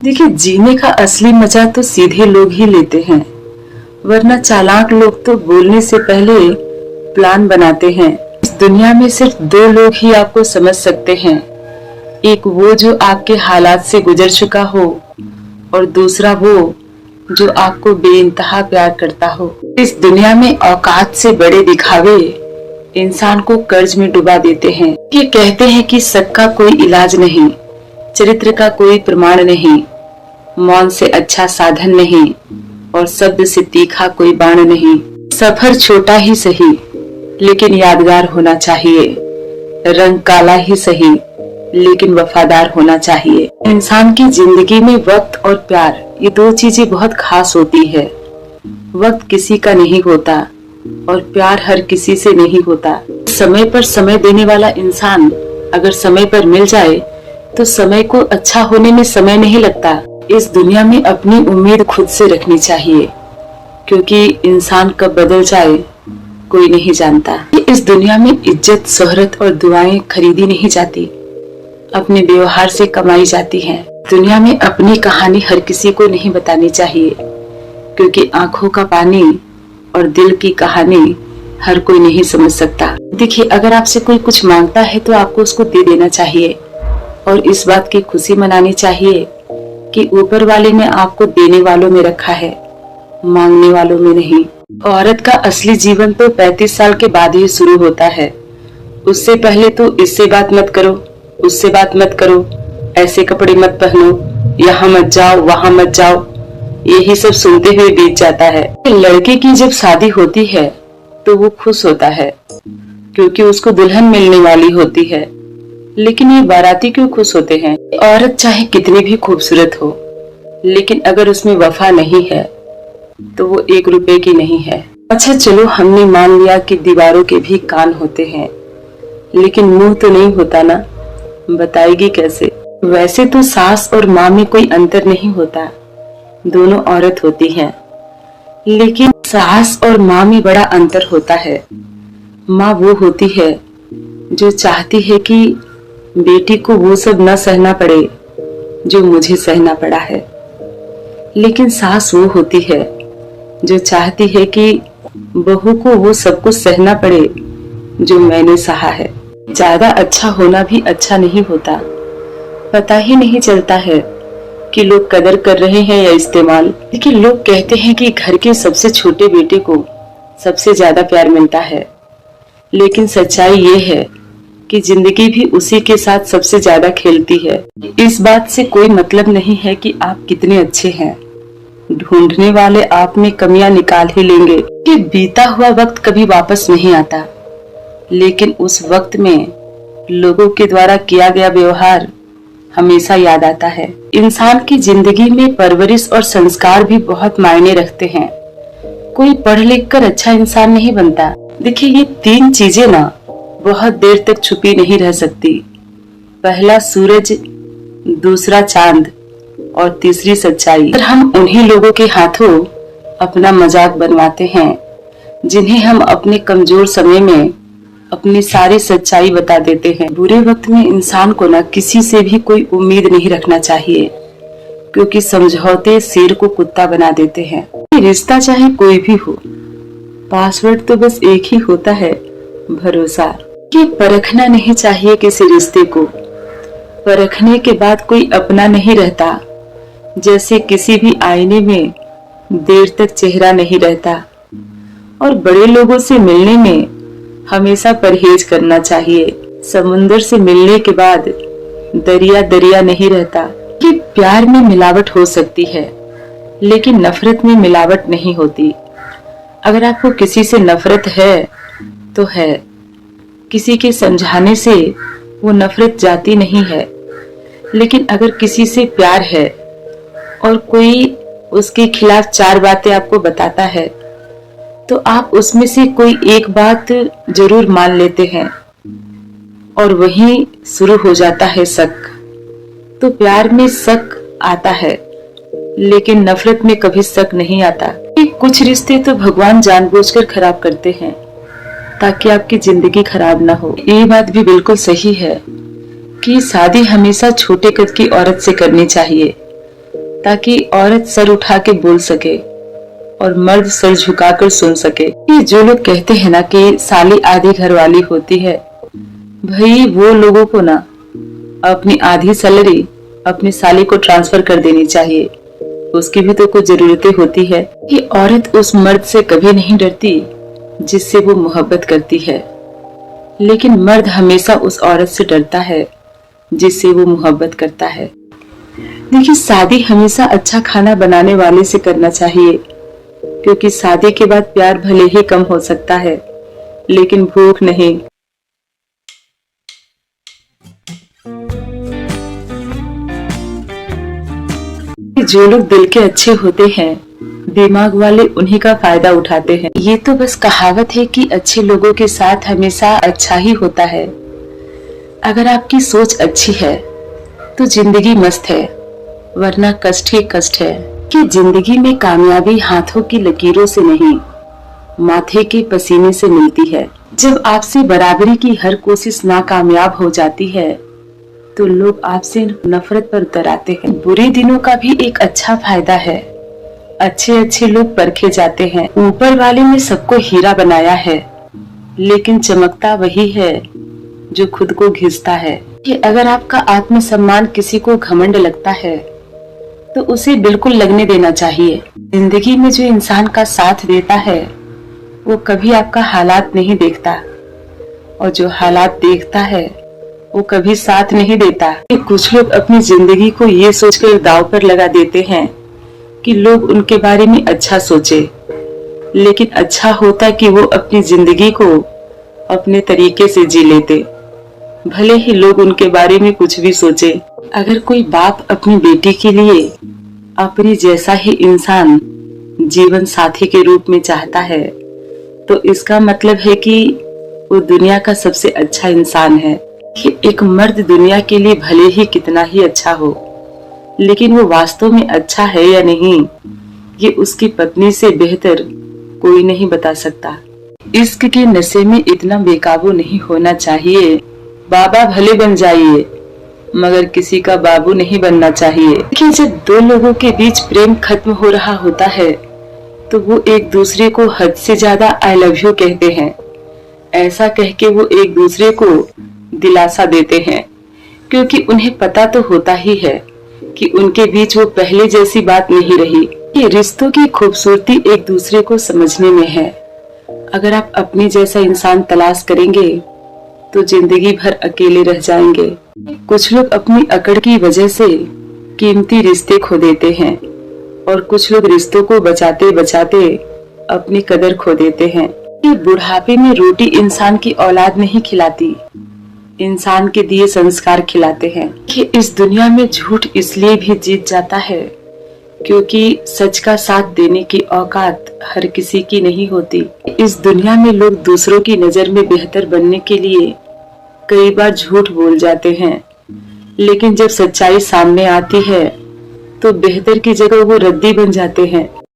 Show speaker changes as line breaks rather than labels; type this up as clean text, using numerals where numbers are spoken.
देखिए, जीने का असली मजा तो सीधे लोग ही लेते हैं, वरना चालाक लोग तो बोलने से पहले प्लान बनाते हैं। इस दुनिया में सिर्फ दो लोग ही आपको समझ सकते हैं, एक वो जो आपके हालात से गुजर चुका हो और दूसरा वो जो आपको बेइंतहा प्यार करता हो। इस दुनिया में औकात से बड़े दिखावे इंसान को कर्ज में डुबा देते हैं। ये कहते हैं कि सच का कोई इलाज नहीं, चरित्र का कोई प्रमाण नहीं, मौन से अच्छा साधन नहीं और शब्द से तीखा कोई बाण नहीं। सफर छोटा ही सही लेकिन यादगार होना चाहिए, रंग काला ही सही लेकिन वफादार होना चाहिए। इंसान की जिंदगी में वक्त और प्यार, ये दो चीजें बहुत खास होती है। वक्त किसी का नहीं होता और प्यार हर किसी से नहीं होता। समय पर समय देने वाला इंसान अगर समय पर मिल जाए तो समय को अच्छा होने में समय नहीं लगता। इस दुनिया में अपनी उम्मीद खुद से रखनी चाहिए, क्योंकि इंसान कब बदल जाए कोई नहीं जानता। इस दुनिया में इज्जत, शोहरत और दुआएं खरीदी नहीं जाती, अपने व्यवहार से कमाई जाती हैं। दुनिया में अपनी कहानी हर किसी को नहीं बतानी चाहिए, क्योंकि आंखों का पानी और दिल की कहानी हर कोई नहीं समझ सकता। देखिए, अगर आपसे कोई कुछ मांगता है तो आपको उसको दे देना चाहिए और इस बात की खुशी मनानी चाहिए कि ऊपर वाले ने आपको देने वालों में रखा है, मांगने वालों में नहीं। औरत का असली जीवन तो 35 साल के बाद ही शुरू होता है। उससे पहले तो इससे बात मत करो, उससे बात मत करो, ऐसे कपड़े मत पहनो, यहाँ मत जाओ, वहाँ मत जाओ, यही सब सुनते हुए बीत जाता है। लड़के की जब शादी होती है तो वो खुश होता है, क्योंकि उसको दुल्हन मिलने वाली होती है। लेकिन ये बाराती क्यों खुश होते हैं? औरत चाहे कितनी भी खूबसूरत हो, लेकिन अगर उसमें वफा नहीं है तो वो 1 रुपए की नहीं है। अच्छा चलो, हमने मान लिया कि दीवारों के भी कान होते हैं, लेकिन मुंह तो नहीं होता ना, बताएगी कैसे? वैसे तो सास और माँ में कोई अंतर नहीं होता, दोनों औरत होती हैं, लेकिन सास और माँ में बड़ा अंतर होता है। माँ वो होती है जो चाहती है कि बेटी को वो सब न सहना पड़े जो मुझे सहना पड़ा है, लेकिन सास वो होती है जो चाहती है कि बहू को वो सब कुछ सहना पड़े जो मैंने सहा है। ज्यादा अच्छा होना भी अच्छा नहीं होता, पता ही नहीं चलता है कि लोग कदर कर रहे हैं या इस्तेमाल। लेकिन लोग कहते हैं कि घर के सबसे छोटे बेटे को सबसे ज्यादा प्यार मिलता है, लेकिन सच्चाई ये है कि जिंदगी भी उसी के साथ सबसे ज्यादा खेलती है। इस बात से कोई मतलब नहीं है कि आप कितने अच्छे हैं, ढूंढने वाले आप में कमियां निकाल ही लेंगे। कि बीता हुआ वक्त कभी वापस नहीं आता, लेकिन उस वक्त में लोगों के द्वारा किया गया व्यवहार हमेशा याद आता है। इंसान की जिंदगी में परवरिश और संस्कार भी बहुत मायने रखते हैं। कोई पढ़ लिख कर अच्छा इंसान नहीं बनता। देखिए, ये 3 चीजें ना बहुत देर तक छुपी नहीं रह सकती। पहला सूरज, दूसरा चांद और तीसरी सच्चाई। अगर हम उन्हीं लोगों के हाथों अपना मजाक बनवाते हैं जिन्हें हम अपने कमजोर समय में अपनी सारी सच्चाई बता देते हैं। बुरे वक्त में इंसान को ना किसी से भी कोई उम्मीद नहीं रखना चाहिए, क्योंकि समझौते शेर को कुत्ता बना देते हैं। रिश्ता चाहे कोई भी हो, पासवर्ड तो बस एक ही होता है, भरोसा। कि परखना नहीं चाहिए किसी रिश्ते को, परखने के बाद कोई अपना नहीं रहता। जैसे किसी भी आईने में देर तक चेहरा नहीं रहता। और बड़े लोगों से मिलने में हमेशा परहेज करना चाहिए। समुंदर से मिलने के बाद दरिया दरिया नहीं रहता। कि प्यार में मिलावट हो सकती है, लेकिन नफरत में मिलावट नहीं होती। अगर आपको किसी से नफरत है तो है, किसी के समझाने से वो नफरत जाती नहीं है। लेकिन अगर किसी से प्यार है और कोई उसके खिलाफ 4 बातें आपको बताता है, तो आप उसमें से कोई एक बात जरूर मान लेते हैं और वहीं शुरू हो जाता है शक। तो प्यार में शक आता है, लेकिन नफरत में कभी शक नहीं आता। कुछ रिश्ते तो भगवान जानबूझकर खराब करते हैं ताकि आपकी जिंदगी खराब ना हो। ये बात भी बिल्कुल सही है कि शादी हमेशा छोटे कद की औरत से करनी चाहिए, ताकि औरत सर उठा के बोल सके और मर्द सर झुकाकर सुन सके। ये जो लोग कहते हैं ना कि साली आधी घरवाली होती है, भाई वो लोगों को ना अपनी आधी सैलरी अपनी साली को ट्रांसफर कर देनी चाहिए। उसकी भी तो कुछ जरूरतें होती है। ये औरत उस मर्द से कभी नहीं डरती जिससे वो मोहब्बत करती है, लेकिन मर्द हमेशा उस औरत से डरता है जिससे वो मोहब्बत करता है। देखिए, शादी हमेशा अच्छा खाना बनाने वाले से करना चाहिए, क्योंकि शादी के बाद प्यार भले ही कम हो सकता है लेकिन भूख नहीं। जो लोग दिल के अच्छे होते हैं, दिमाग वाले उन्हीं का फायदा उठाते हैं। ये तो बस कहावत है कि अच्छे लोगों के साथ हमेशा अच्छा ही होता है। अगर आपकी सोच अच्छी है तो जिंदगी मस्त है, वरना कष्ट ही कष्ट है। कि जिंदगी में कामयाबी हाथों की लकीरों से नहीं, माथे के पसीने से मिलती है। जब आपसे बराबरी की हर कोशिश नाकामयाब हो जाती है तो लोग आपसे नफरत पर उतर आते हैं। बुरे दिनों का भी एक अच्छा फायदा है, अच्छे अच्छे लोग परखे जाते हैं। ऊपर वाले ने सबको हीरा बनाया है, लेकिन चमकता वही है जो खुद को घिसता है। कि अगर आपका आत्मसम्मान किसी को घमंड लगता है तो उसे बिल्कुल लगने देना चाहिए। जिंदगी में जो इंसान का साथ देता है वो कभी आपका हालात नहीं देखता, और जो हालात देखता है वो कभी साथ नहीं देता। कुछ लोग अपनी जिंदगी को ये सोचकर दांव पर लगा देते हैं कि लोग उनके बारे में अच्छा सोचे, लेकिन अच्छा होता कि वो अपनी जिंदगी को अपने तरीके से जी लेते, भले ही लोग उनके बारे में कुछ भी सोचे। अगर कोई बाप अपनी बेटी के लिए अपनी जैसा ही इंसान जीवन साथी के रूप में चाहता है तो इसका मतलब है कि वो दुनिया का सबसे अच्छा इंसान है। कि एक मर्द दुनिया के लिए भले ही कितना ही अच्छा हो, लेकिन वो वास्तव में अच्छा है या नहीं, ये उसकी पत्नी से बेहतर कोई नहीं बता सकता। इश्क के नशे में इतना बेकाबू नहीं होना चाहिए। बाबा भले बन जाइए, मगर किसी का बाबू नहीं बनना चाहिए। देखिए, जब दो लोगों के बीच प्रेम खत्म हो रहा होता है तो वो एक दूसरे को हद से ज्यादा आई लव यू कहते हैं। ऐसा कह के वो एक दूसरे को दिलासा देते हैं, क्योंकि उन्हें पता तो होता ही है कि उनके बीच वो पहले जैसी बात नहीं रही। ये रिश्तों की खूबसूरती एक दूसरे को समझने में है। अगर आप अपने जैसा इंसान तलाश करेंगे तो जिंदगी भर अकेले रह जाएंगे। कुछ लोग अपनी अकड़ की वजह से कीमती रिश्ते खो देते हैं, और कुछ लोग रिश्तों को बचाते बचाते अपनी कदर खो देते हैं। ये बुढ़ापे में रोटी इंसान की औलाद नहीं खिलाती, इंसान के दिए संस्कार खिलाते हैं। कि इस दुनिया में झूठ इसलिए भी जीत जाता है क्योंकि सच का साथ देने की औकात हर किसी की नहीं होती। इस दुनिया में लोग दूसरों की नजर में बेहतर बनने के लिए कई बार झूठ बोल जाते हैं, लेकिन जब सच्चाई सामने आती है तो बेहतर की जगह वो रद्दी बन जाते हैं।